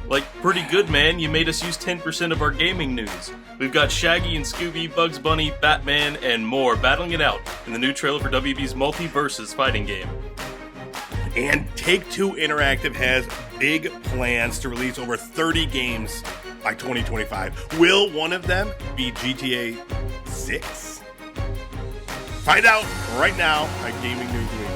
Like, pretty good, man. You made us use 10% of our gaming news. We've got Shaggy and Scooby, Bugs Bunny, Batman, and more battling it out in the new trailer for WB's Multiversus fighting game. And Take-Two Interactive has big plans to release over 30 games by 2025. Will one of them be GTA 6? Find out right now at Gaming News Weekly.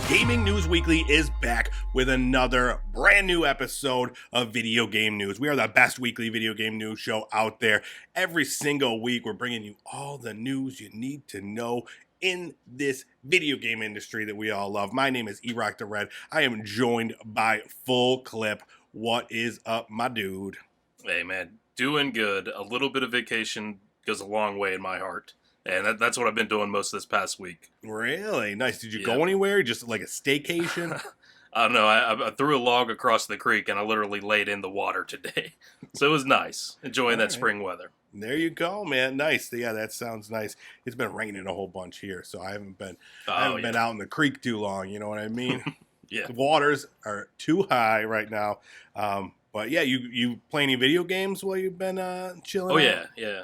Gaming News Weekly is back with another brand new episode of Video Game News. We are the best weekly video game news show out there. Every single week, we're bringing you all the news you need to know in this video game industry that we all love. My name is E-Rock the Red. I am joined by Full Clip. What is up, my dude? Hey, man. Doing good. A little bit of vacation goes a long way in my heart. And that's what I've been doing most of this past week. Really? Nice. Did you go anywhere? Just like a staycation? I don't know. I threw a log across the creek and I literally laid in the water today. So it was nice. Enjoying that spring weather. There you go, man. Nice. Yeah, that sounds nice. It's been raining a whole bunch here, so I haven't been been out in the creek too long. You know what I mean? Yeah. The waters are too high right now. But yeah, you play any video games while you've been chilling? Oh, yeah.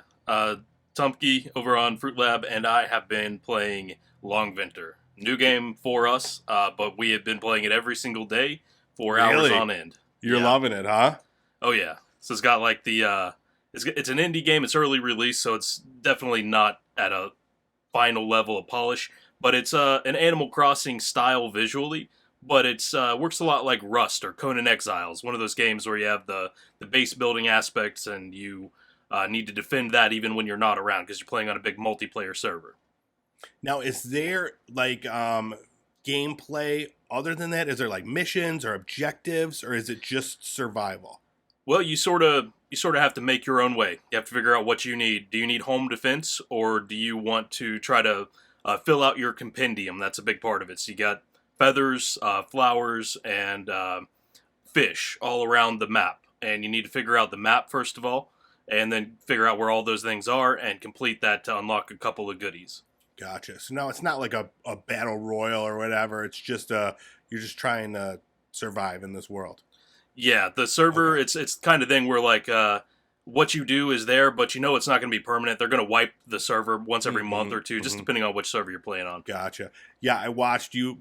Tumpke over on Fruit Lab and I have been playing Long Winter. New game for us, but we have been playing it every single day for hours on end. You're loving it, huh? Oh, yeah. So it's got like the... It's an indie game. It's early release, so it's definitely not at a final level of polish. But it's an Animal Crossing style visually, but it's works a lot like Rust or Conan Exiles, one of those games where you have the base building aspects and you... need to defend that even when you're not around because you're playing on a big multiplayer server. Now, is there like gameplay other than that? Is there like missions or objectives, or is it just survival? Well, you sort of have to make your own way. You have to figure out what you need. Do you need home defense, or do you want to try to fill out your compendium? That's a big part of it. So you got feathers, flowers, and fish all around the map, and you need to figure out the map first of all. And then figure out where all those things are and complete that to unlock a couple of goodies. Gotcha. So now it's not like a battle royal or whatever. It's just you're just trying to survive in this world. Yeah, the server, okay. It's kind of thing where like what you do is there, but you know it's not going to be permanent. They're going to wipe the server once every month or two, just depending on which server you're playing on. Gotcha. Yeah, I watched you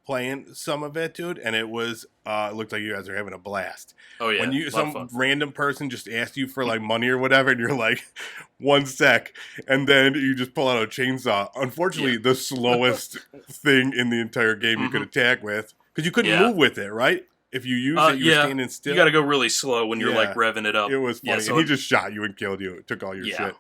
playing some of it, dude, and it was it looked like you guys are having a blast. Oh yeah, when some random person just asked you for like money or whatever, and you're like, 1 sec, and then you just pull out a chainsaw. Unfortunately, the slowest thing in the entire game you could attack with, because you couldn't move with it, right? If you use it, you're standing still. You got to go really slow when you're like revving it up. It was funny. So and he just shot you and killed you. It took all your shit.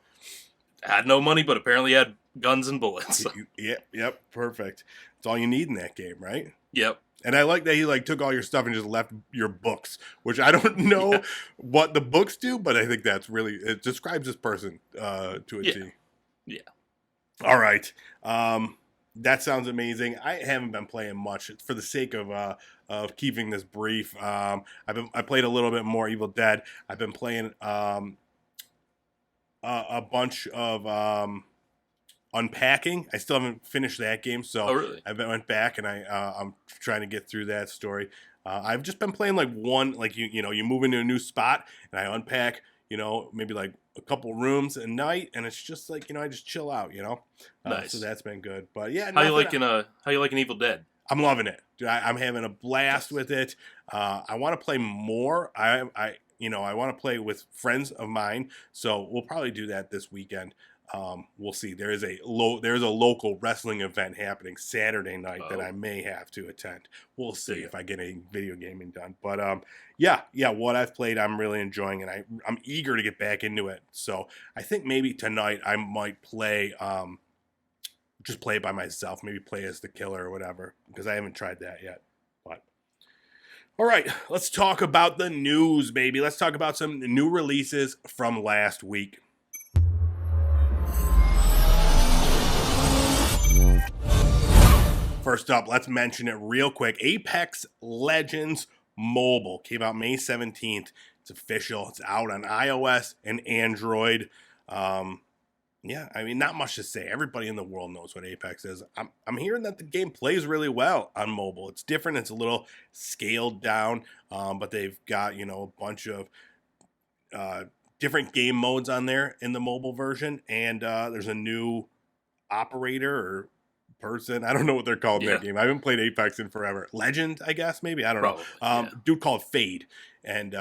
Had no money, but apparently had guns and bullets. Yep, perfect. That's all you need in that game, right? Yep. And I like that he like took all your stuff and just left your books, which I don't know what the books do, but I think that's really, it describes this person to a T. Yeah. All right. That sounds amazing. I haven't been playing much for the sake of keeping this brief. I played a little bit more Evil Dead. I've been playing a bunch of Unpacking. I still haven't finished that game, so I went back and I'm trying to get through that story. I've just been playing like one, like you move into a new spot and I unpack, maybe like a couple rooms a night, and it's just like I just chill out, Nice. So that's been good. But yeah, how you liking Evil Dead? I'm loving it. I'm having a blast with it. I want to play more. I want to play with friends of mine, so we'll probably do that this weekend. We'll see. There's a local wrestling event happening Saturday night that I may have to attend. We'll see if I get any video gaming done. But what I've played, I'm really enjoying, and I'm eager to get back into it. So I think maybe tonight I might play, just play it by myself. Maybe play as the killer or whatever, because I haven't tried that yet. But all right, let's talk about the news, baby. Let's talk about some new releases from last week. First up, let's mention it real quick. Apex Legends Mobile came out May 17th. It's official. It's out on iOS and Android. Yeah, I mean, not much to say. Everybody in the world knows what Apex is. I'm hearing that the game plays really well on mobile. It's different. It's a little scaled down, but they've got, a bunch of different game modes on there in the mobile version. And there's a new operator or person. I don't know what they're called in that game. I haven't played Apex in forever. Legend, I guess, maybe. I don't know. Dude called Fade. And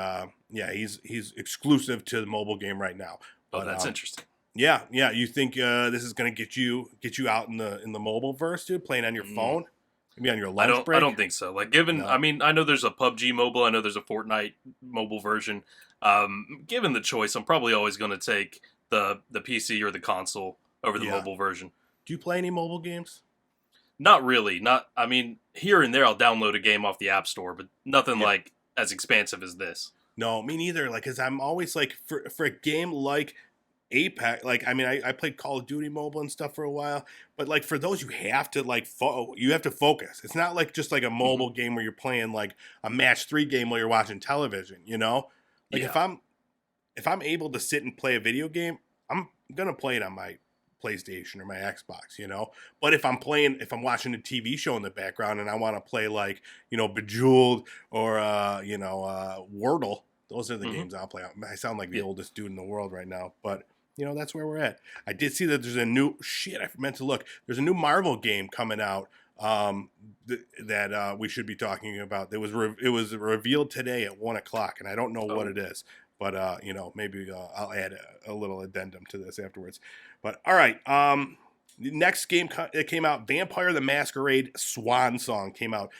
he's exclusive to the mobile game right now. But, that's interesting. Yeah. You think this is going to get you out in the mobile verse, dude? Playing on your phone, maybe on your lunch break? I don't think so. Like, I mean, I know there's a PUBG mobile. I know there's a Fortnite mobile version. Given the choice, I'm probably always going to take the PC or the console over the mobile version. Do you play any mobile games? Not really. I mean, here and there I'll download a game off the App Store, but nothing like as expansive as this. No, me neither. Like, because I'm always like for a game like Apex, like, I mean, I played Call of Duty mobile and stuff for a while, but like for those you have to like you have to focus. It's not like just like a mobile game where you're playing like a match 3 game while you're watching television, Like if I'm able to sit and play a video game, I'm gonna play it on my PlayStation or my Xbox, But if I'm watching a TV show in the background and I want to play like, Bejeweled or Wordle, those are the games I'll play. I sound like the oldest dude in the world right now, but that's where we're at. I did see that there's a new I meant to look. There's a new Marvel game coming out that we should be talking about. It was revealed today at 1:00, and I don't know what it is, but maybe I'll add a little addendum to this afterwards. But all right, the next game that came out, Vampire the Masquerade Swan Song, came out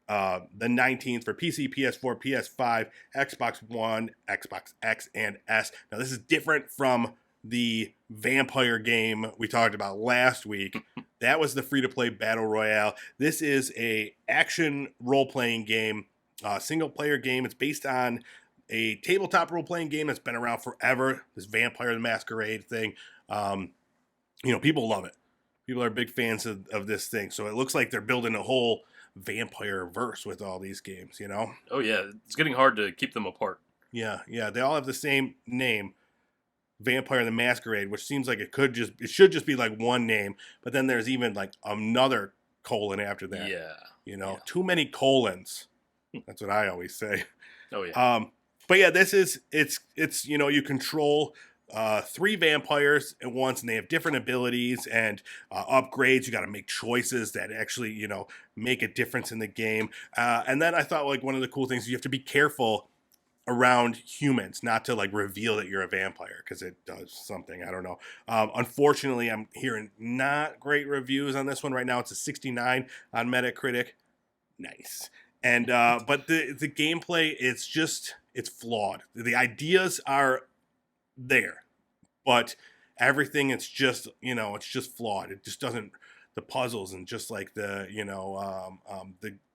the 19th for PC, PS4, PS5, Xbox One, Xbox X, and S. Now this is different from the vampire game we talked about last week. That was the free-to-play battle royale. This is a action role-playing game, single-player game. It's based on a tabletop role-playing game that's been around forever. This Vampire the Masquerade thing. People love it. People are big fans of this thing. So it looks like they're building a whole vampire verse with all these games. Oh yeah, it's getting hard to keep them apart. Yeah. They all have the same name. Vampire the Masquerade, which seems like it should just be like one name, but then there's even like another colon after that. Yeah. Too many colons. That's what I always say. Oh yeah. But yeah, it's you control 3 vampires at once, and they have different abilities and upgrades. You got to make choices that actually make a difference in the game. And then I thought like one of the cool things, you have to be careful around humans, not to like reveal that you're a vampire, because it does something, I don't know. Unfortunately, I'm hearing not great reviews on this one right now. It's a 69 on Metacritic. Nice. And but the gameplay, it's flawed. The ideas are there, but everything, it's just flawed. It just doesn't, the puzzles and just like the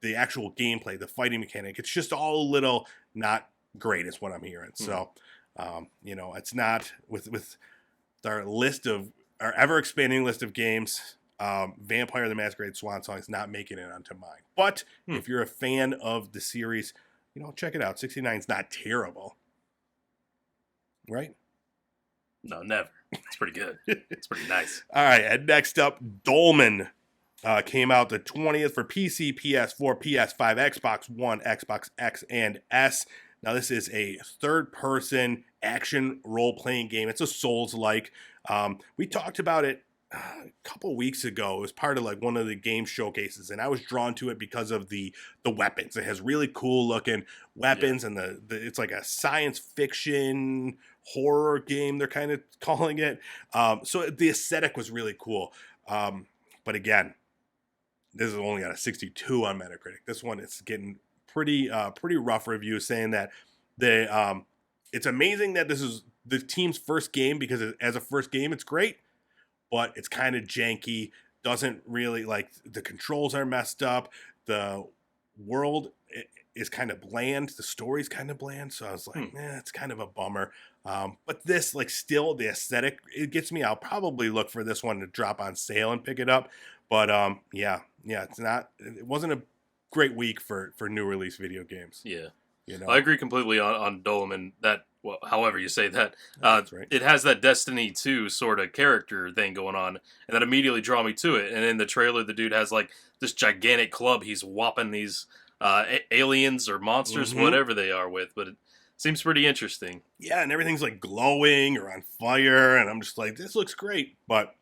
the actual gameplay, the fighting mechanic, it's just all a little not great is what I'm hearing. So it's not with our ever expanding list of games. Vampire the Masquerade Swan Song is not making it onto mine. But if you're a fan of the series, check it out. 69 is not terrible, right? No, never. It's pretty good. It's pretty nice. All right, and next up, Dolmen came out the 20th for PC, PS4, PS5, Xbox One, Xbox X, and S. Now, this is a third-person action role-playing game. It's a Souls-like. We talked about it a couple weeks ago. It was part of like one of the game showcases, and I was drawn to it because of the weapons. It has really cool-looking weapons, and it's like a science fiction horror game, they're kind of calling it. So the aesthetic was really cool. But again, this is only got a 62 on Metacritic. This one is getting pretty rough reviews, saying that it's amazing that this is the team's first game, because as a first game, it's great, but it's kind of janky. Doesn't really, like, the controls are messed up. The world is kind of bland. The story's kind of bland. So I was like, it's kind of a bummer. But this, like, still the aesthetic, it gets me. I'll probably look for this one to drop on sale and pick it up. But it wasn't a great week for new release video games. Yeah. You I know, agree completely on Dolem, and that, well, however you say that, that's right. it has that Destiny 2 sort of character thing going on, and that immediately draw me to it. And in the trailer, the dude has like this gigantic club he's whopping these aliens or monsters, Hmm. whatever they are, with. But it seems pretty interesting. Yeah, and everything's like glowing or on fire, and I'm just like, this looks great. But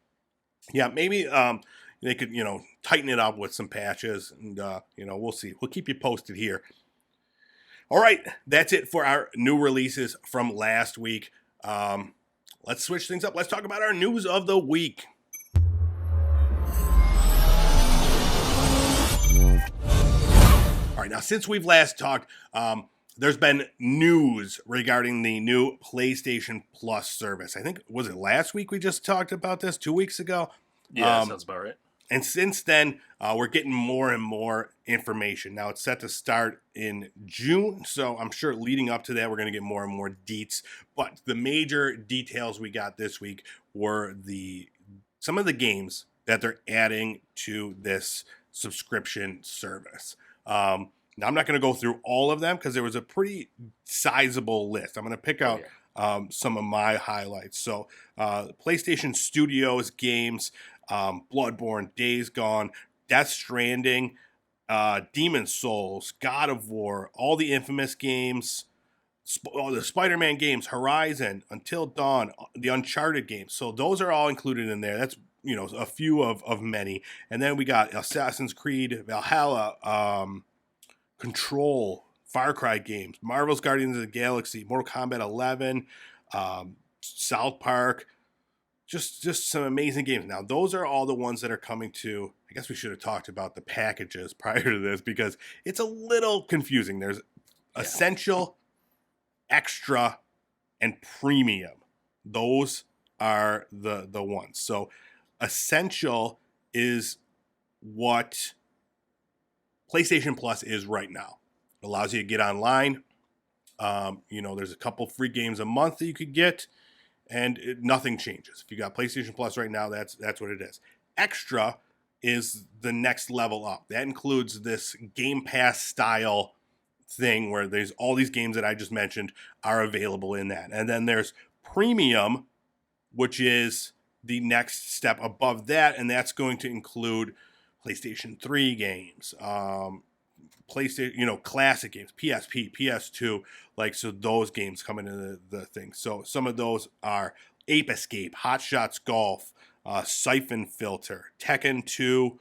yeah, maybe they could tighten it up with some patches, and we'll see. We'll keep you posted here. All right, that's it for our new releases from last week. Let's switch things up. Let's talk about our news of the week. All right, now since we've last talked, there's been news regarding the new PlayStation Plus service. I think, was it last week we just talked about this? 2 weeks ago? Yeah, sounds about right. And since then, we're getting more and more information. Now, it's set to start in June, so I'm sure leading up to that, we're going to get more and more deets. But the major details we got this week were some of the games that they're adding to this subscription service. Now, I'm not going to go through all of them because there was a pretty sizable list. I'm going to pick out some of my highlights. So, PlayStation Studios games, Bloodborne, Days Gone, Death Stranding, Demon Souls, God of War, all the Infamous games, all the Spider-Man games, Horizon, Until Dawn, the Uncharted games. So those are all included in there. That's a few of many. And then we got Assassin's Creed, Valhalla, Control, Far Cry games, Marvel's Guardians of the Galaxy, Mortal Kombat 11, South Park. Just some amazing games. Now, those are all the ones that are coming to. I guess we should have talked about the packages prior to this because it's a little confusing. There's Essential, Extra, and Premium. Those are the ones. So, Essential is what PlayStation Plus is right now. It allows you to get online. There's a couple free games a month that you could get. And nothing changes. If you got PlayStation Plus right now, that's what it is. Extra is the next level up. That includes this Game Pass style thing where there's all these games that I just mentioned are available in that. And then there's Premium, which is the next step above that, and that's going to include PlayStation 3 games, PlayStation, classic games, PSP, PS2, so those games come into the thing. So some of those are Ape Escape, Hot Shots Golf, Siphon Filter, Tekken 2,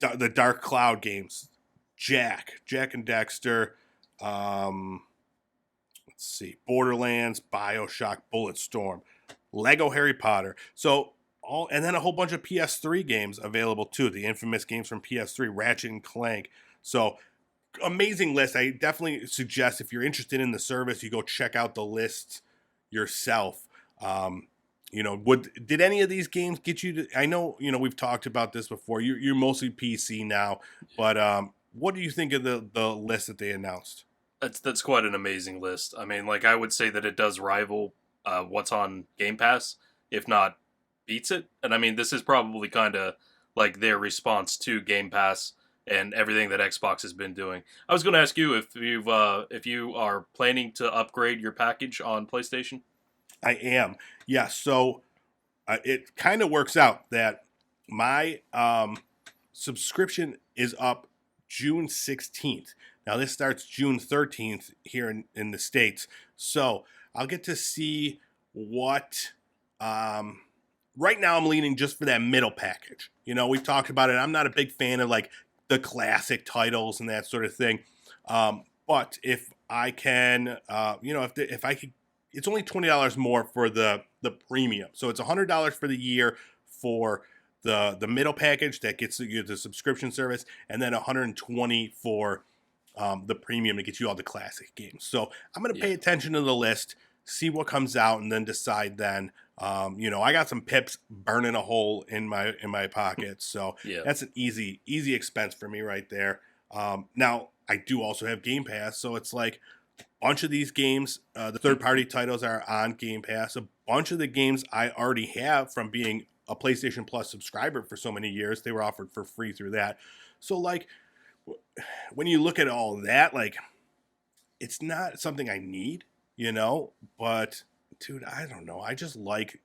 the Dark Cloud games, Jak and Dexter, let's see, Borderlands, BioShock, Bulletstorm, Lego Harry Potter. So and then a whole bunch of PS3 games available too. The infamous games from PS3, Ratchet and Clank. So amazing list. I definitely suggest if you're interested in the service, you go check out the list yourself. Did any of these games get you to? I know we've talked about this before. You're mostly PC now, but what do you think of the list that they announced? That's quite an amazing list. I mean, I would say that it does rival what's on Game Pass, if not beats it. And I mean, this is probably kind of like their response to Game Pass and everything that Xbox has been doing. I was going to ask you if you are planning to upgrade your package on PlayStation. I am. Yeah. So it kind of works out that my subscription is up June 16th. Now this starts June 13th here in the States. So I'll get to see what. Right now, I'm leaning just for that middle package. We've talked about it. I'm not a big fan of the classic titles and that sort of thing. But if I can, if I could, it's only $20 more for the premium. So it's $100 for the year for the middle package that gets you the subscription service, and then $120 for the premium to get you all the classic games. So I'm going to pay attention to the list, see what comes out, and then decide then. I got some pips burning a hole in my pocket, so that's an easy expense for me right there. Now I do also have Game Pass, so it's a bunch of these games, the third party titles are on Game Pass. A bunch of the games I already have from being a PlayStation Plus subscriber for so many years. They were offered for free through that. So like when you look at all that, like it's not something I need, but dude, I don't know. I just like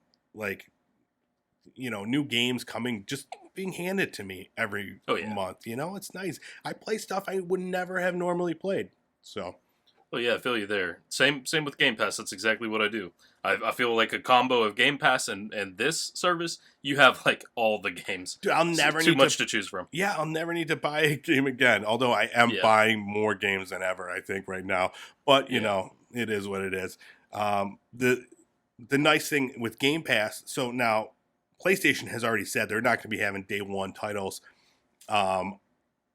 new games coming, just being handed to me every month. It's nice. I play stuff I would never have normally played. So, Oh yeah, I feel you there. Same with Game Pass. That's exactly what I do. I feel like a combo of Game Pass and this service, you have like all the games. Dude, I'll never too need much to choose from. Yeah, I'll never need to buy a game again. Although I am buying more games than ever, I think right now. But it is what it is. The nice thing with Game Pass, so now PlayStation has already said they're not going to be having day one titles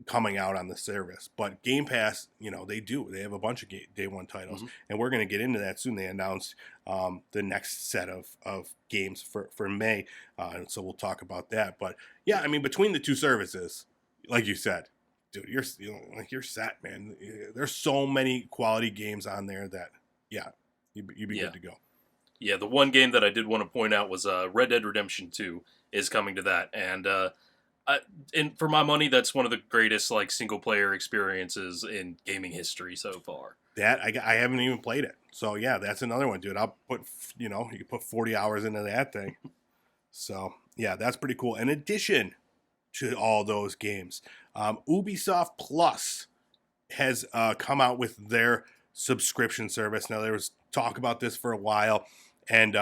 coming out on the service. But Game Pass, they do. They have a bunch of day one titles. And we're going to get into that soon. They announced the next set of games for May. And so we'll talk about that. But yeah, I mean, between the two services, like you said, dude, you're set, man. There's so many quality games on there that, you'd be good to go. Yeah, the one game that I did want to point out was Red Dead Redemption 2 is coming to that. And for my money, that's one of the greatest like single player experiences in gaming history so far. That I haven't even played it. So yeah, that's another one, dude. I'll put, you can put 40 hours into that thing. So yeah, that's pretty cool. In addition to all those games, Ubisoft Plus has come out with their subscription service. Now there was talk about this for a while, and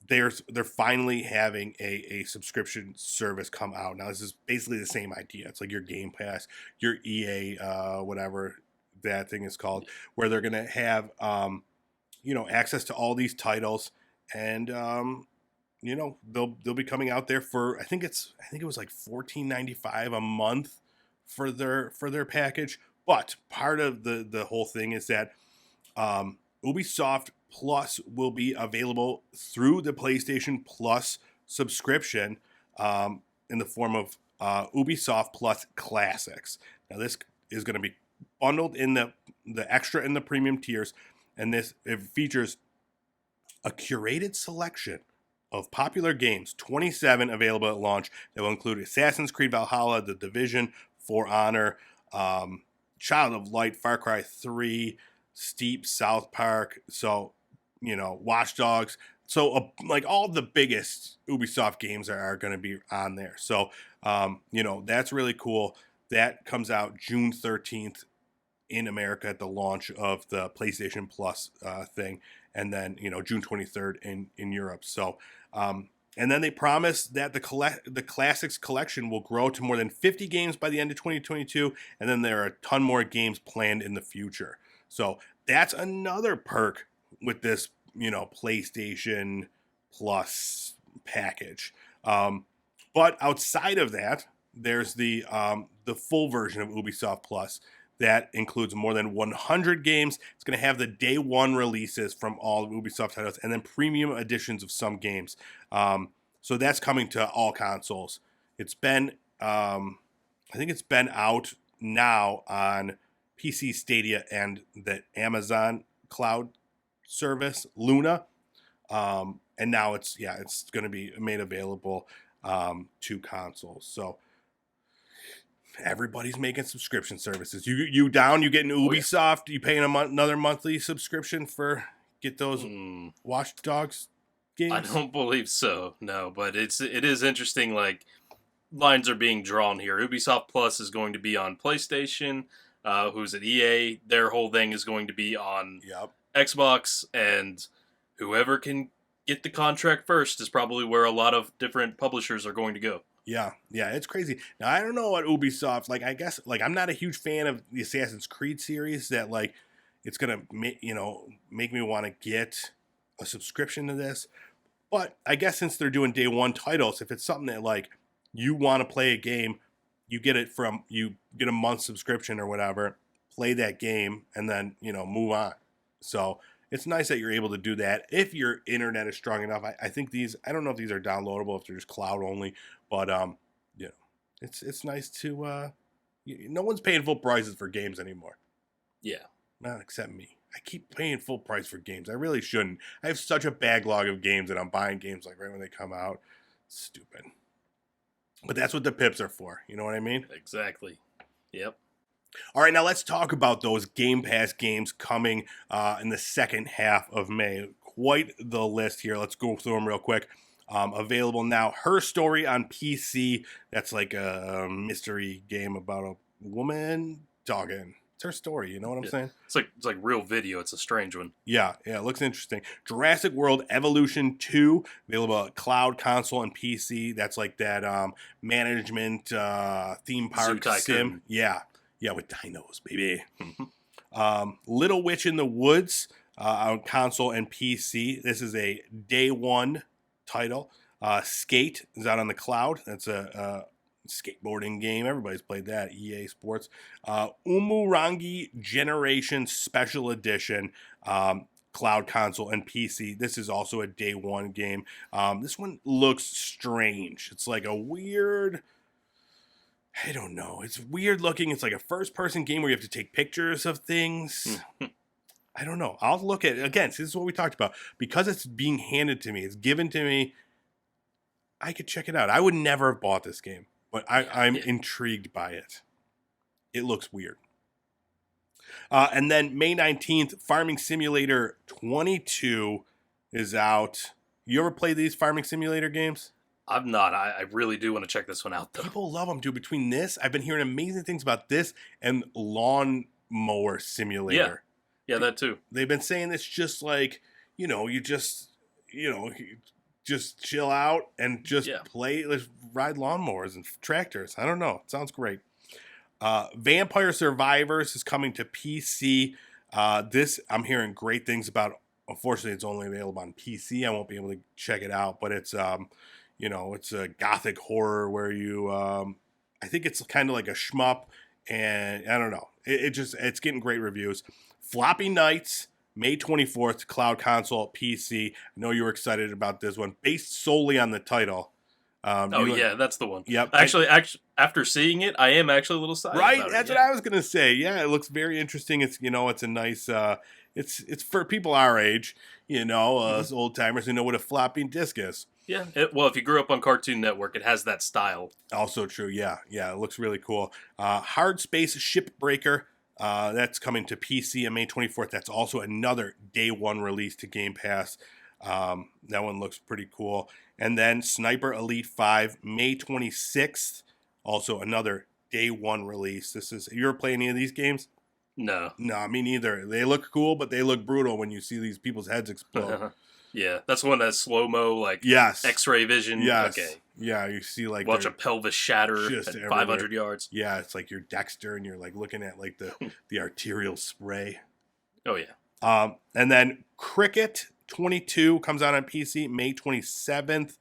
they're finally having a subscription service come out. Now this is basically the same idea. It's like your Game Pass, your EA, whatever that thing is called, where they're gonna have access to all these titles, and they'll be coming out there for I think it was like $14.95 a month for their package. But part of the whole thing is that Ubisoft Plus will be available through the PlayStation Plus subscription in the form of Ubisoft Plus Classics. Now this is going to be bundled in the extra and the premium tiers, and it features a curated selection of popular games, 27 available at launch, that will include Assassin's Creed Valhalla, The Division, For Honor, Child of Light, Far Cry 3, Steep, South Park, so Watch Dogs. So like all the biggest Ubisoft games are going to be on there. So that's really cool. That comes out June 13th in America at the launch of the PlayStation Plus thing, and then June 23rd in Europe. So and then they promise that the Classics collection will grow to more than 50 games by the end of 2022, and then there are a ton more games planned in the future. So that's another perk with this, PlayStation Plus package. But outside of that, there's the full version of Ubisoft Plus that includes more than 100 games. It's going to have the day one releases from all of Ubisoft titles, and then premium editions of some games. So that's coming to all consoles. It's been, I think it's been out now on PC Stadia and the Amazon cloud service, Luna. And now it's going to be made available to consoles. So everybody's making subscription services. You down? You getting Ubisoft? You paying another monthly subscription for get those Watch Dogs games? I don't believe so. No, but it is interesting. Like lines are being drawn here. Ubisoft Plus is going to be on PlayStation. Who's at EA? Their whole thing is going to be on Xbox, and whoever can get the contract first is probably where a lot of different publishers are going to go. Yeah, it's crazy. Now, I don't know what Ubisoft, like, I guess, like, I'm not a huge fan of the Assassin's Creed series that, like, it's going to, make me want to get a subscription to this. But I guess since they're doing day one titles, if it's something that, like, you want to play a game, you get a month subscription or whatever, play that game, and then, move on. So it's nice that you're able to do that if your internet is strong enough. I think I don't know if these are downloadable, if they're just cloud only, but it's nice to no one's paying full prices for games anymore. Yeah, not except me. I keep paying full price for games. I really shouldn't. I have such a backlog of games, and I'm buying games like right when they come out. Stupid. But that's what the pips are for. You know what I mean? Exactly. Yep. All right, now let's talk about those Game Pass games coming in the second half of May. Quite the list here. Let's go through them real quick. Available now. Her Story on PC. That's like a mystery game about a woman talking. It's her story. You know what I'm saying? It's like real video. It's a strange one. Yeah, it looks interesting. Jurassic World Evolution 2, available at cloud, console, and PC. That's like that management theme park sim. Yeah, with dinos, baby. Little Witch in the Woods on console and PC. This is a day one title. Skate is out on the cloud. That's a skateboarding game. Everybody's played that. EA Sports. Umurangi Generation Special Edition. Cloud, console, and PC. This is also a day one game. This one looks strange. It's like a weird... I don't know. It's weird looking. It's like a first-person game where you have to take pictures of things. I don't know. I'll look at it. Again, this is what we talked about. Because it's being handed to me, it's given to me, I could check it out. I would never have bought this game, but I'm intrigued by it. It looks weird. And then May 19th, Farming Simulator 22 is out. You ever play these Farming Simulator games? I've not. I really do want to check this one out, though. People love them, dude. Between this, I've been hearing amazing things about this and Lawn Mower Simulator. Yeah, that too. They've been saying it's just like, you just chill out and just play, let's ride lawnmowers and tractors. I don't know. It sounds great. Vampire Survivors is coming to PC. This I'm hearing great things about. Unfortunately, it's only available on PC. I won't be able to check it out, but it's it's a gothic horror where you I think it's kind of like a shmup, and I don't know. It's getting great reviews. Floppy Nights, May 24th, cloud, console, PC. I know you were excited about this one, based solely on the title. That's the one. Yep. Actually, after seeing it, I am actually a little excited. Right, about that's it, what I was gonna say. Yeah, it looks very interesting. It's it's a nice. It's for people our age, us old timers who know what a floppy disk is. Yeah. Well, if you grew up on Cartoon Network, it has that style. Also true. Yeah. It looks really cool. Hard Space Shipbreaker. That's coming to PC on May 24th. That's also another day one release to Game Pass. That one looks pretty cool. And then Sniper Elite 5, May 26th. Also another day one release. You ever play any of these games? No. No, me neither. They look cool, but they look brutal when you see these people's heads explode. Yeah, that's one that's slow-mo, like X-ray vision. Yes. Okay. Yeah, you see like watch a pelvis shatter at everywhere. 500 yards. Yeah, it's like you're Dexter and you're like looking at like the arterial spray. Oh yeah. And then Cricket 22 comes out on PC May 27th.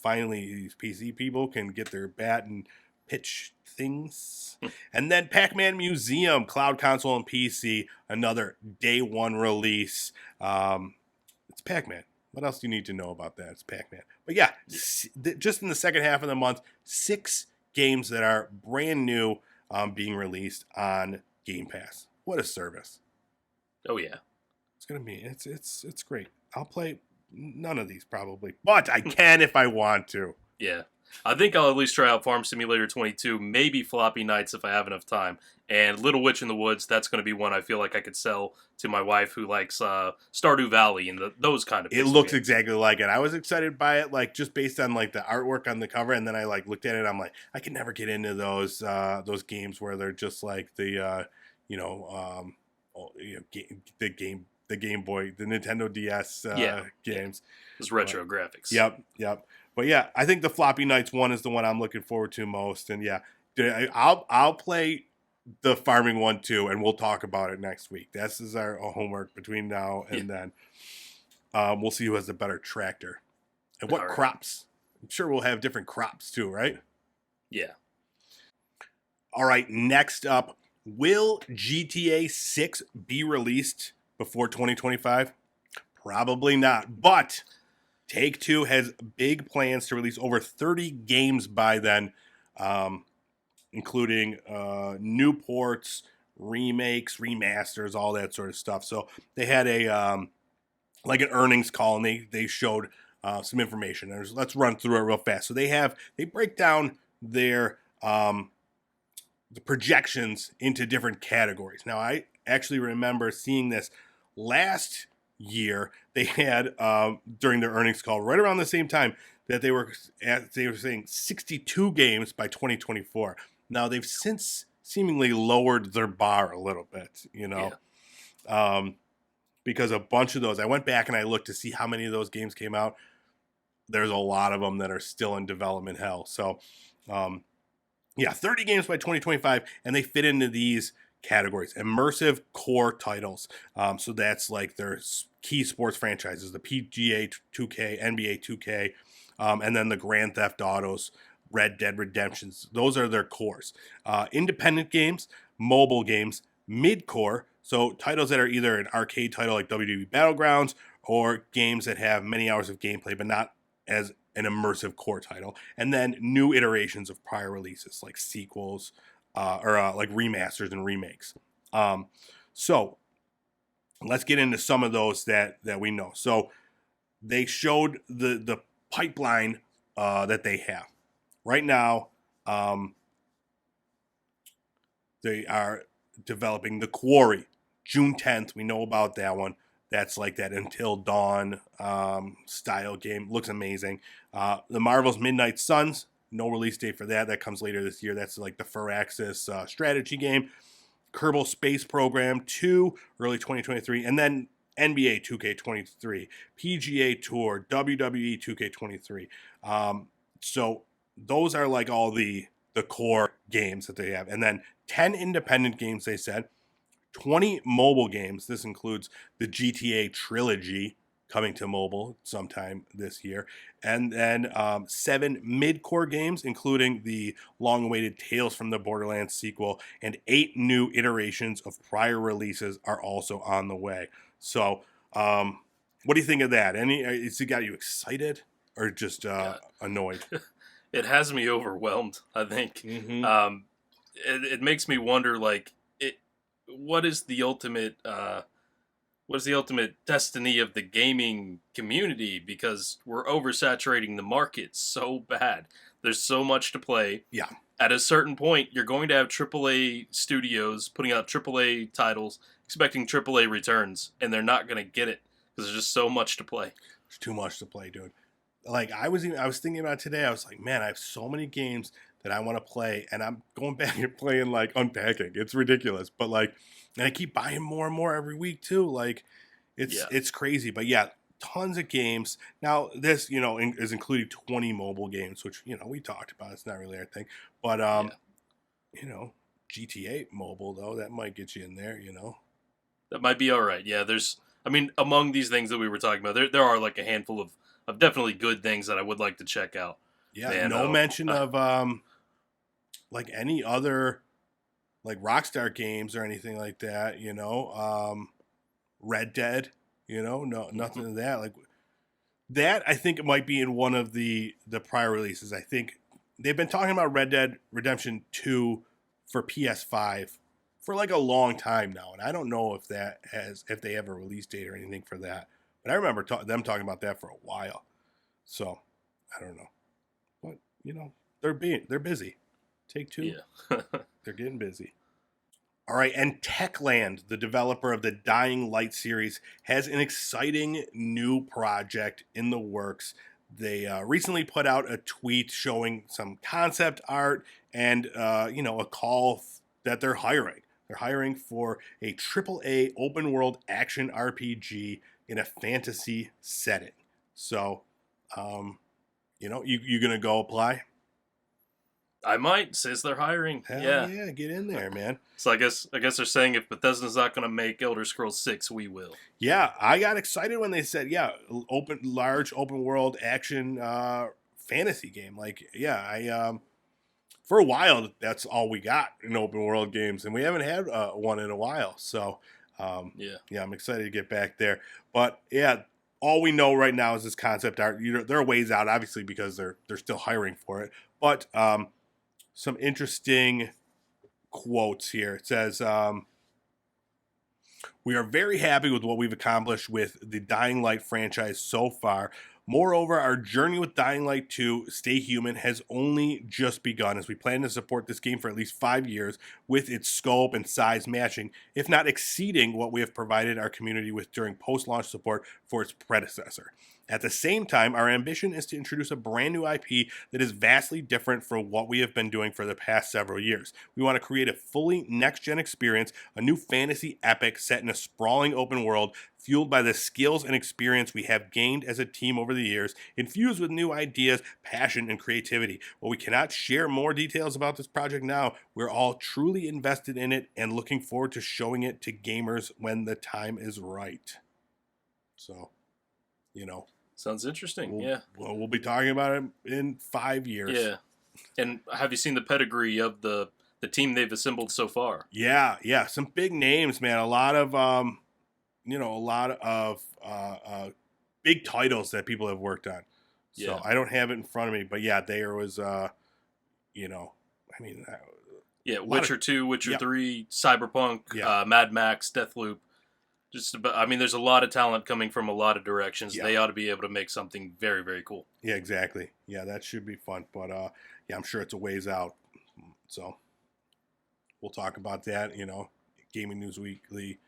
Finally, these PC people can get their bat and pitch things. And then Pac-Man Museum, cloud, console, and PC, another day one release. It's Pac-Man. What else do you need to know about that? It's Pac-Man. But yeah, just in the second half of the month, 6 games that are brand new being released on Game Pass. What a service. Oh yeah. It's great. I'll play none of these probably, but I can if I want to. Yeah. I think I'll at least try out Farm Simulator 22, maybe Floppy Nights if I have enough time. And Little Witch in the Woods, that's going to be one I feel like I could sell to my wife who likes Stardew Valley and those kind of It looks exactly like it. I was excited by it, like just based on like the artwork on the cover, and then I like looked at it and I'm like, I can never get into those games where they're just like the Game Boy, the Nintendo DS games. It's retro graphics. Yep. But yeah, I think the Floppy Nights one is the one I'm looking forward to most. And yeah, I'll play the farming one too, and we'll talk about it next week. This is our homework between now and then. We'll see who has the better tractor and what crops. I'm sure we'll have different crops too, right? Yeah. All right, next up, will GTA 6 be released before 2025? Probably not, but Take-Two has big plans to release over 30 games by then, including new ports, remakes, remasters, all that sort of stuff. So they had like an earnings call, and they showed some information. Let's run through it real fast. So they break down their the projections into different categories. Now, I actually remember seeing this last year. They had during their earnings call right around the same time that they were saying 62 games by 2024. Now they've since seemingly lowered their bar a little bit, because a bunch of those. I went back and I looked to see how many of those games came out. There's a lot of them that are still in development hell. So, 30 games by 2025, and they fit into these categories: immersive core titles. So that's like their key sports franchises, the PGA 2K, NBA 2K, and then the Grand Theft Autos, Red Dead Redemptions. Those are their cores. Independent games, mobile games, mid-core, so titles that are either an arcade title like WWE Battlegrounds or games that have many hours of gameplay but not as an immersive core title, and then new iterations of prior releases like sequels or like remasters and remakes. So let's get into some of those that we know. So they showed the pipeline that they have right now. They are developing The Quarry, June 10th. We know about that one. That's like that Until Dawn style game. Looks amazing. The Marvel's Midnight Suns, no release date for that. That comes later this year. That's like the Firaxis strategy game. Kerbal Space Program 2, early 2023. And then NBA 2K23, PGA Tour, WWE 2K23. So those are like all the core games that they have. And then 10 independent games, they said. 20 mobile games. This includes the GTA trilogy coming to mobile sometime this year. And then 7 mid-core games, including the long-awaited Tales from the Borderlands sequel, and 8 new iterations of prior releases are also on the way. So, what do you think of that? Has it got you excited or just annoyed? It has me overwhelmed, I think. Mm-hmm. It makes me wonder, like, what is the ultimate destiny of the gaming community? Because we're oversaturating the market so bad. There's so much to play. Yeah. At a certain point, you're going to have AAA studios putting out AAA titles, expecting AAA returns, and they're not going to get it because there's just so much to play. There's too much to play, dude. Like I was thinking about it today. I was like, man, I have so many games that I want to play, and I'm going back and playing like Unpacking. It's ridiculous, but like, and I keep buying more and more every week too. Like, it's crazy. But yeah, tons of games. Now this, is including 20 mobile games, which we talked about. It's not really our thing, but GTA mobile though, that might get you in there. That might be all right. Yeah, among these things that we were talking about, there are like a handful of definitely good things that I would like to check out. Yeah, no mention of like any other like Rockstar games or anything like that, Red Dead, no nothing of that. Like that I think it might be in one of the prior releases. I think they've been talking about Red Dead Redemption 2 for PS5 for like a long time now, and I don't know if they have a release date or anything for that. But I remember them talking about that for a while. So, I don't know. But, they're busy. Take-Two. Yeah. They're getting busy. All right, and Techland, the developer of the Dying Light series, has an exciting new project in the works. They recently put out a tweet showing some concept art and, a call that they're hiring. They're hiring for a AAA open-world action RPG in a fantasy setting. So, you going to go apply? I might, since they're hiring. Hell yeah, get in there, man. So I guess they're saying if Bethesda's not going to make Elder Scrolls 6, we will. Yeah, I got excited when they said, large open world action fantasy game. Like, I for a while that's all we got in open world games, and we haven't had one in a while. So, I'm excited to get back there. But yeah, all we know right now is this concept art. There are ways out, obviously, because they're still hiring for it. But some interesting quotes here. It says, we are very happy with what we've accomplished with the Dying Light franchise so far. Moreover, our journey with Dying Light 2 Stay Human has only just begun as we plan to support this game for at least 5 years with its scope and size matching, if not exceeding what we have provided our community with during post-launch support for its predecessor. At the same time, our ambition is to introduce a brand new IP that is vastly different from what we have been doing for the past several years. We want to create a fully next-gen experience, a new fantasy epic set in a sprawling open world, fueled by the skills and experience we have gained as a team over the years, infused with new ideas, passion, and creativity. While we cannot share more details about this project now, we're all truly invested in it and looking forward to showing it to gamers when the time is right. So, Sounds interesting. we'll be talking about it in 5 years. Yeah. And have you seen the pedigree of the team they've assembled so far? Yeah. Some big names, man. A lot of big titles that people have worked on. So Yeah. I don't have it in front of me, but yeah, there was, Witcher 2, Witcher Yep. 3, Cyberpunk, Yeah. Mad Max, Deathloop. There's a lot of talent coming from a lot of directions. Yeah. They ought to be able to make something very, very cool. Yeah, exactly. Yeah, that should be fun. But I'm sure it's a ways out. So we'll talk about that, Gaming News Weekly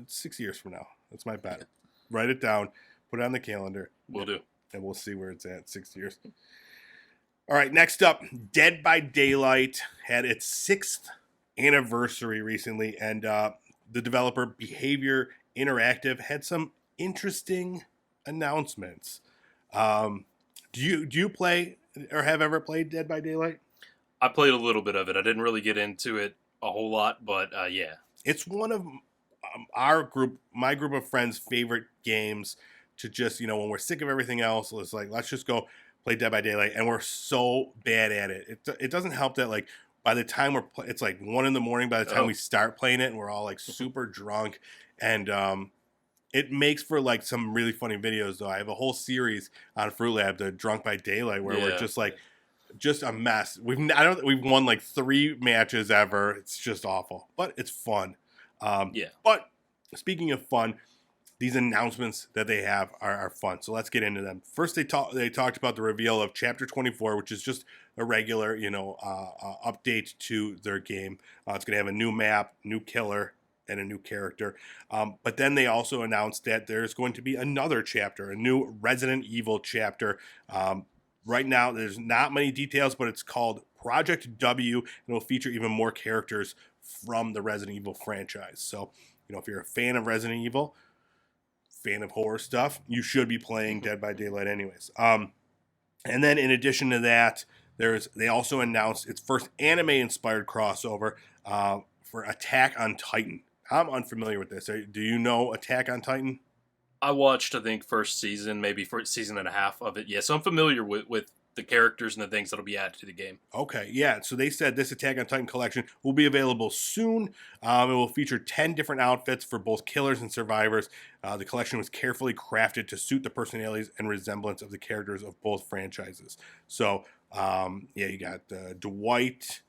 6 years from now. That's my bet. Write it down, put it on the calendar. Will do. And we'll see where it's at 6 years. All right, next up, Dead by Daylight had its 6th anniversary recently, and the developer Behavior Interactive had some interesting announcements. Do you play or have ever played Dead by Daylight? I played a little bit of it. I didn't really get into it a whole lot, but yeah. It's one of my group of friends' favorite games to just, when we're sick of everything else, it's like, let's just go play Dead by Daylight. And we're so bad at it. It doesn't help that, like, by the time it's like 1 a.m. by the time we start playing it, and we're all like super drunk. And it makes for like some really funny videos, though. I have a whole series on Fruit Lab, the Drunk by Daylight, where we're just like, just a mess. We've won like 3 matches ever. It's just awful, but it's fun. But speaking of fun, these announcements that they have are fun. So let's get into them. First, they talked about the reveal of Chapter 24, which is just a regular, update to their game. It's going to have a new map, new killer, and a new character. But then they also announced that there's going to be another chapter, a new Resident Evil chapter. Right now, there's not many details, but it's called Project W, and it will feature even more characters from the Resident Evil franchise. So, if you're a fan of Resident Evil, fan of horror stuff, you should be playing Dead by Daylight anyways. And then in addition to that, they also announced its first anime-inspired crossover for Attack on Titan. I'm unfamiliar with this. Do you know Attack on Titan? I watched, I think, first season, maybe first season and a half of it. Yeah, so I'm familiar with the characters and the things that'll be added to the game. Okay, yeah. So they said this Attack on Titan collection will be available soon. It will feature 10 different outfits for both killers and survivors. The collection was carefully crafted to suit the personalities and resemblance of the characters of both franchises. So, you got Dwight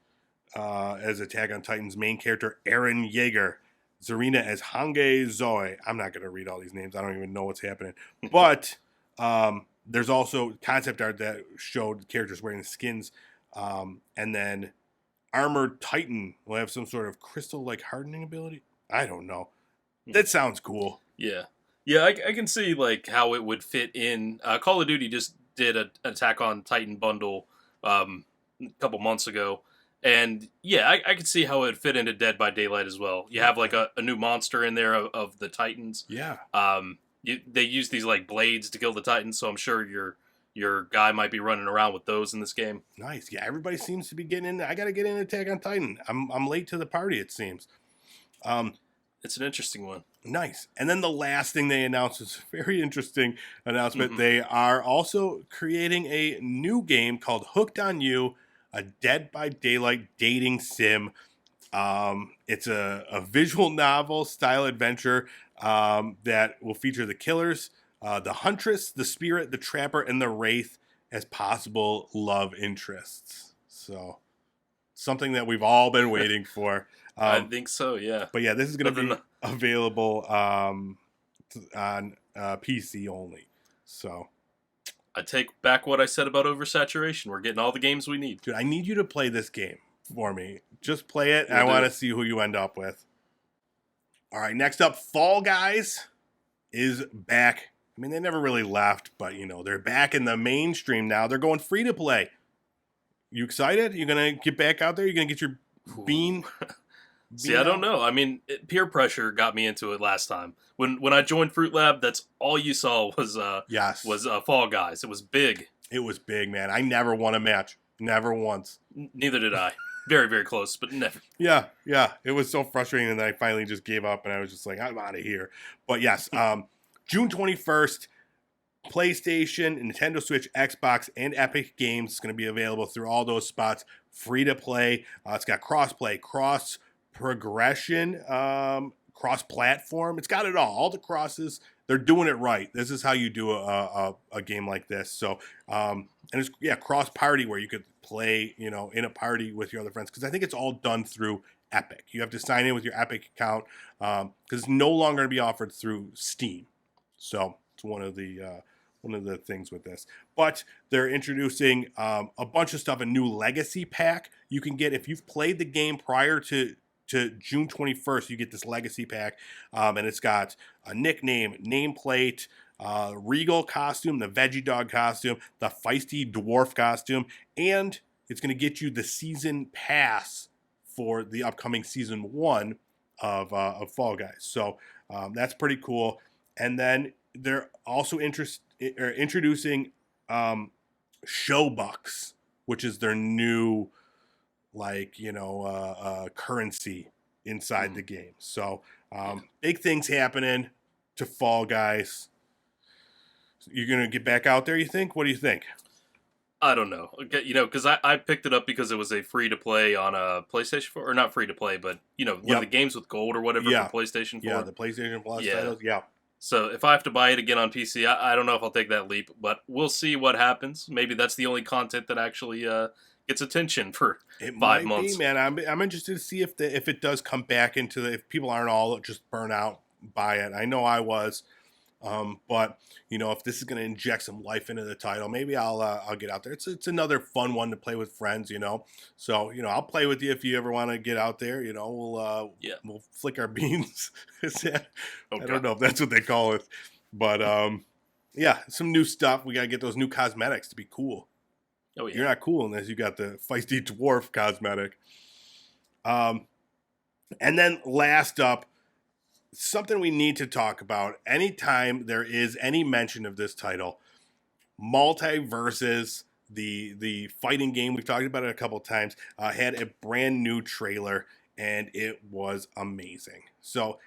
as Attack on Titan's main character, Eren Yeager. Zarina as Hange Zoe. I'm not going to read all these names. I don't even know what's happening. But there's also concept art that showed characters wearing skins. And then Armored Titan will have some sort of crystal-like hardening ability. I don't know. That sounds cool. Yeah. Yeah, I can see like how it would fit in. Call of Duty just did an Attack on Titan bundle a couple months ago. And yeah, I could see how it would fit into Dead by Daylight as well. You have like a new monster in there of the Titans. Yeah. They use these like blades to kill the Titans, so I'm sure your guy might be running around with those in this game. Nice. Yeah, everybody seems to be getting in. I got to get in Attack on Titan. I'm late to the party, it seems. It's an interesting one. Nice. And then the last thing they announced was a very interesting announcement. Mm-hmm. They are also creating a new game called Hooked on You, a Dead by Daylight dating sim. It's a visual novel style adventure that will feature the killers, the huntress, the spirit, the trapper, and the wraith as possible love interests. So something that we've all been waiting for. I think so, yeah. But yeah, this is going to be available on PC only. So, I take back what I said about oversaturation. We're getting all the games we need. dude, I need you to play this game for me. Just play it, and We'll I do want to it. see who you end up with. All right, next up, Fall Guys is back. I mean, they never really left, but they're back in the mainstream now. They're going free to play. You excited? You gonna get back out there? You gonna get your bean? See, I don't know. I mean, peer pressure got me into it last time. When I joined Fruit Lab, that's all you saw was Fall Guys. It was big. It was big, man. I never won a match. Never once. Neither did I. Very, very close, but never. Yeah. It was so frustrating, and I finally just gave up, and I was just like, I'm out of here. But yes, June 21st, PlayStation, Nintendo Switch, Xbox, and Epic Games is going to be available through all those spots. Free to play. It's got cross-play, cross-progression, cross-platform. It's got it all. All the crosses. They're doing it right. This is how you do a game like this. So, and it's cross-party where you could play, in a party with your other friends. Because I think it's all done through Epic. You have to sign in with your Epic account because it's no longer going to be offered through Steam. So it's one of the things with this. But they're introducing a bunch of stuff. A new Legacy Pack you can get if you've played the game prior to June 21st. You get this Legacy Pack, and it's got a nickname, nameplate, Regal costume, the Veggie Dog costume, the Feisty Dwarf costume, and it's going to get you the season pass for the upcoming season 1 of Fall Guys. So that's pretty cool. And then they're also introducing Showbucks, which is their new currency inside the game. So big things happening to Fall Guys. You're gonna get back out there, you think? What do you think? I don't know. Because I picked it up because it was a free to play on a PlayStation 4, or not free to play, but one of the games with gold or whatever for PlayStation 4. Yeah, the PlayStation Plus titles. Yeah. So if I have to buy it again on PC, I don't know if I'll take that leap, but we'll see what happens. Maybe that's the only content that actually gets attention for 5 months. Be, man. I'm interested to see if it does come back if people aren't all just burnt out by it. I know I was. But if this is going to inject some life into the title, maybe I'll get out there. It's another fun one to play with friends, So I'll play with you if you ever want to get out there. We'll flick our beans. I don't know if that's what they call it, but some new stuff. We gotta get those new cosmetics to be cool. Oh yeah, you're not cool unless you got the Feisty Dwarf cosmetic. And then last up, something we need to talk about anytime there is any mention of this title, Multiversus, the fighting game, we've talked about it a couple times, had a brand new trailer, and it was amazing. So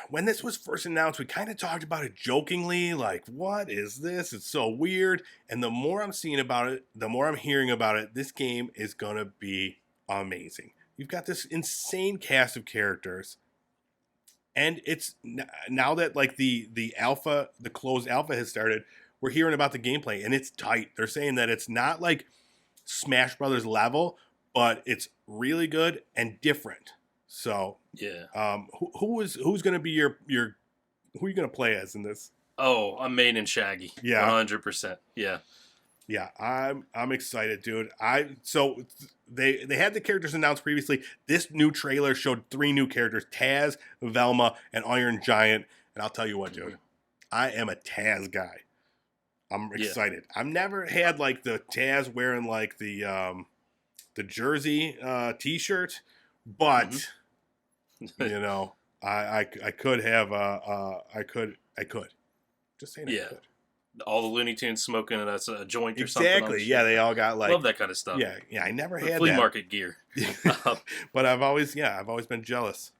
when this was first announced, we kind of talked about it jokingly, like, what is this? It's so weird. And the more I'm seeing about it, the more I'm hearing about it, this game is going to be amazing. You've got this insane cast of characters. And it's now that the alpha, the closed alpha has started, we're hearing about the gameplay, and it's tight. They're saying that it's not like Smash Brothers level, but it's really good and different. So yeah, who's going to be your who are you going to play as in this? Oh, I'm main and Shaggy. Yeah, 100%. Yeah. Yeah, I'm excited, dude. They had the characters announced previously. This new trailer showed 3 new characters: Taz, Velma, and Iron Giant. And I'll tell you what, dude, I am a Taz guy. I'm excited. I've never had the Taz wearing the jersey T-shirt, but I could have I could just saying I could. All the Looney Tunes smoking a joint or something. Exactly. Yeah, they all got love that kind of stuff. Yeah. I never had flea market gear. But I've always been jealous.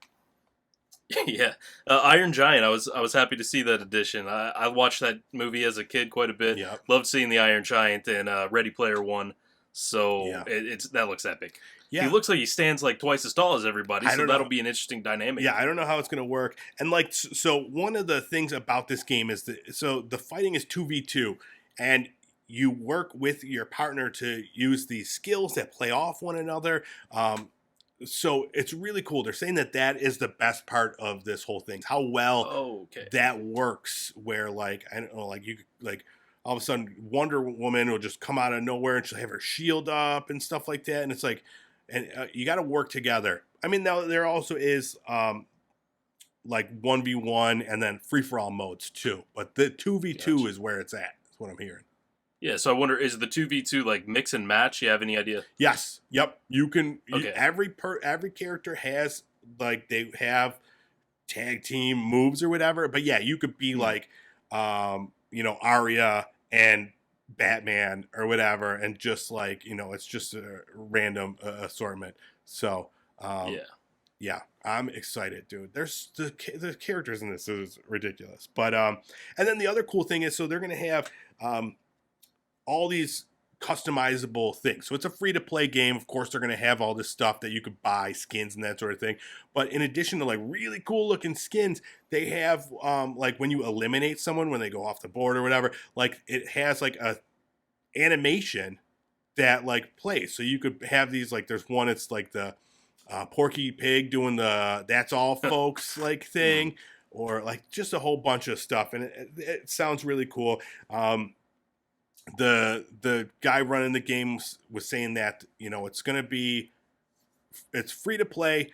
Yeah, Iron Giant. I was happy to see that addition. I watched that movie as a kid quite a bit. Yeah. Loved seeing the Iron Giant in Ready Player One. So that looks epic. Yeah. He looks like he stands twice as tall as everybody, so that'll be an interesting dynamic. Yeah, I don't know how it's going to work. And so one of the things about this game is the fighting is 2v2, and you work with your partner to use these skills that play off one another. so it's really cool. They're saying that is the best part of this whole thing. How well Oh, okay. that works, where like, I don't know, like you like all of a sudden Wonder Woman will just come out of nowhere and she'll have her shield up and stuff like that, and it's like, and you got to work together. I mean, now there also is like 1v1 and then free for all modes too, but the 2v2 Gotcha. is where it's at. That's what I'm hearing. Yeah, so I wonder, is the 2v2 like mix and match? You have any idea? Yes. Yep. You can. Okay. Every character has, like, they have tag team moves or whatever. But yeah, you could be like, Arya and Batman or whatever, and just like, it's just a random assortment. So yeah, I'm excited, dude. There's the characters in this is ridiculous. But and then the other cool thing is, so they're gonna have all these customizable things. So it's a free-to-play game. Of course, they're going to have all this stuff that you could buy, skins and that sort of thing. But in addition to like really cool-looking skins, they have like when you eliminate someone, when they go off the board or whatever, like it has like a animation that like plays. So you could have these, like there's one, it's like the Porky Pig doing the "That's all, folks" like thing, or like just a whole bunch of stuff, and it sounds really cool. The guy running the game was saying that it's free to play.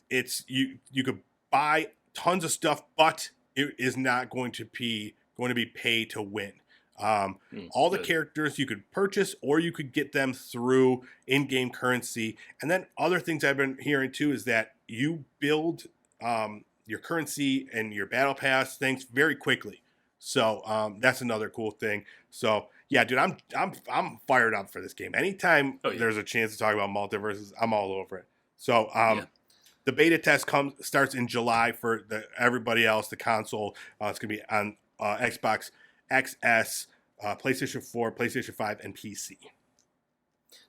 It's you could buy tons of stuff, but it is not going to be pay to win. All the characters you could purchase, or you could get them through in-game currency. And then other things I've been hearing too is that you build your currency and your battle pass things very quickly. So that's another cool thing. So yeah, dude, I'm fired up for this game. Anytime there's a chance to talk about Multiversus, I'm all over it. So the beta test starts in July for everybody else. The console, it's gonna be on Xbox XS, PlayStation 4, PlayStation 5, and PC.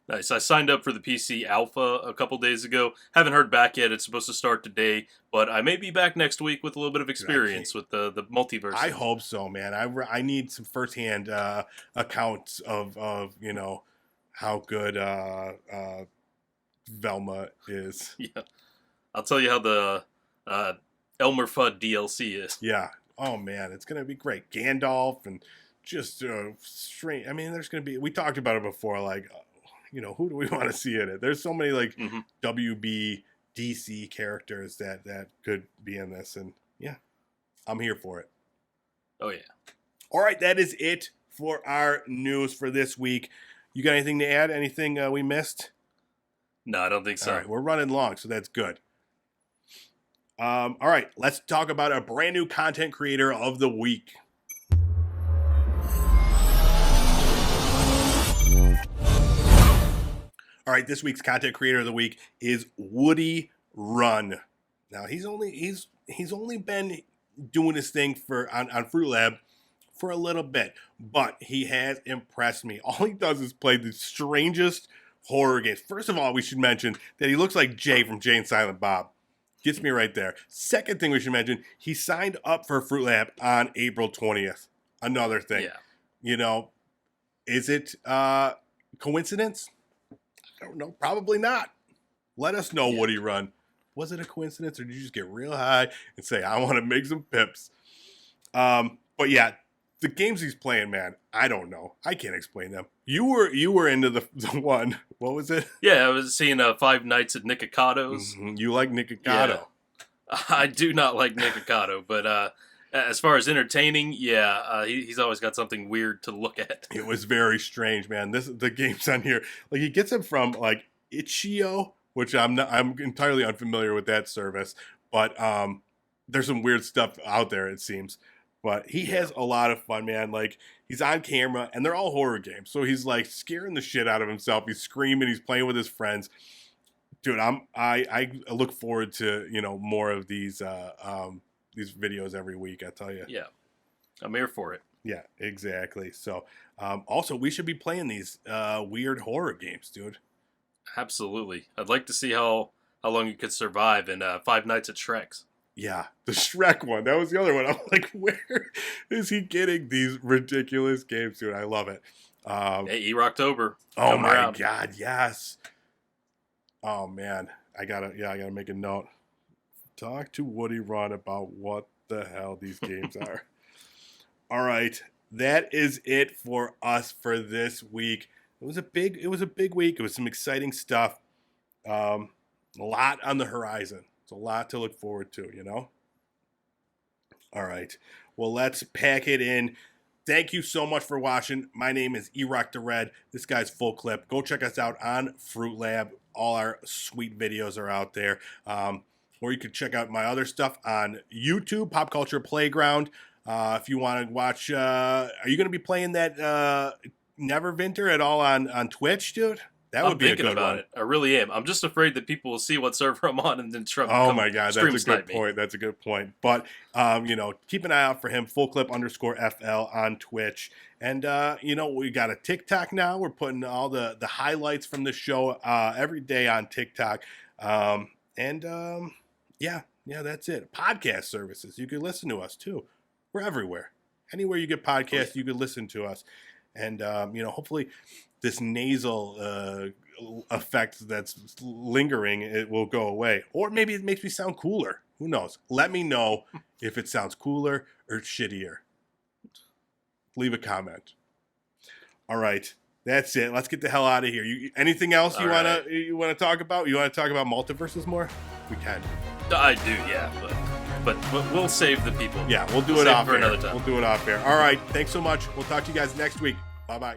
Nice. I signed up for the PC alpha a couple days ago. Haven't heard back yet. It's supposed to start today, but I may be back next week with a little bit of experience with the multiverse. I hope so, man. I need some firsthand accounts of how good Velma is. Yeah, I'll tell you how the Elmer Fudd DLC is. Yeah. Oh man, it's gonna be great. Gandalf and just strange. I mean, there's gonna be. We talked about it before, like. Who do we want to see in it? There's so many like WB DC characters that could be in this, and yeah, I'm here for it. Oh yeah. All right, that is it for our news for this week. You got anything to add? Anything we missed? No, I don't think so. All right, we're running long, so that's good. All right, let's talk about a brand new content creator of the week. All right, this week's content creator of the week is Woody Run. Now he's only been doing his thing on Fruit Lab for a little bit, but he has impressed me. All he does is play the strangest horror games. First of all, we should mention that he looks like Jay from Jay and Silent Bob. Gets me right there. Second thing we should mention, he signed up for Fruit Lab on April 20th. Another thing. Yeah. Is it coincidence? I don't know. Probably not. Let us know, Woody Run. Was it a coincidence, or did you just get real high and say, I want to make some pips? But yeah, the games he's playing, man, I don't know. I can't explain them. You were into the one. What was it? Yeah, I was seeing Five Nights at Nikocato's. Mm-hmm. You like Nikacato. Yeah. I do not like Nikacato, but as far as entertaining, he's always got something weird to look at. It was very strange, man. The games on here, like he gets them from like Itch.io, which I'm entirely unfamiliar with that service, but there's some weird stuff out there, it seems. But he has a lot of fun, man. Like he's on camera, and they're all horror games, so he's like scaring the shit out of himself. He's screaming, he's playing with his friends. Dude, I look forward to more of these videos every week, I tell you. Yeah, I'm here for it. Yeah, exactly. So, also, we should be playing these weird horror games, dude. Absolutely. I'd like to see how long you could survive in Five Nights at Shrek's. Yeah, the Shrek one. That was the other one. I'm like, where is he getting these ridiculous games, dude? I love it. Hey, E-Rocktober. Oh, my God, yes. Oh, man. I gotta make a note. Talk to Woody Run about what the hell these games are. All right, that is it for us for this week. It was a big week. It was some exciting stuff. A lot on the horizon. It's a lot to look forward to, you know? All right. Well, let's pack it in. Thank you so much for watching. My name is Erock the Red. This guy's Full Clip. Go check us out on Fruit Lab. All our sweet videos are out there. Or you can check out my other stuff on YouTube, Pop Culture Playground. If you want to watch, are you going to be playing that Neverwinter at all on Twitch, dude? That would be a good one. I really am. I'm just afraid that people will see what server I'm on and then oh my god, that's a good point. That's a good point. But keep an eye out for him. FullClip_FL on Twitch. And we got a TikTok now. We're putting all the highlights from the show every day on TikTok. Yeah, that's it. Podcast services. You can listen to us too. We're everywhere. Anywhere you get podcasts, you can listen to us. And hopefully this nasal effect that's lingering, it will go away. Or maybe it makes me sound cooler. Who knows? Let me know if it sounds cooler or shittier. Leave a comment. All right. That's it. Let's get the hell out of here. Anything else you wanna talk about? You wanna talk about Multiversus more? We can. I do, yeah, but we'll save the people. Yeah, we'll do it off for air. Another time. We'll do it off air. All right. Thanks so much. We'll talk to you guys next week. Bye-bye.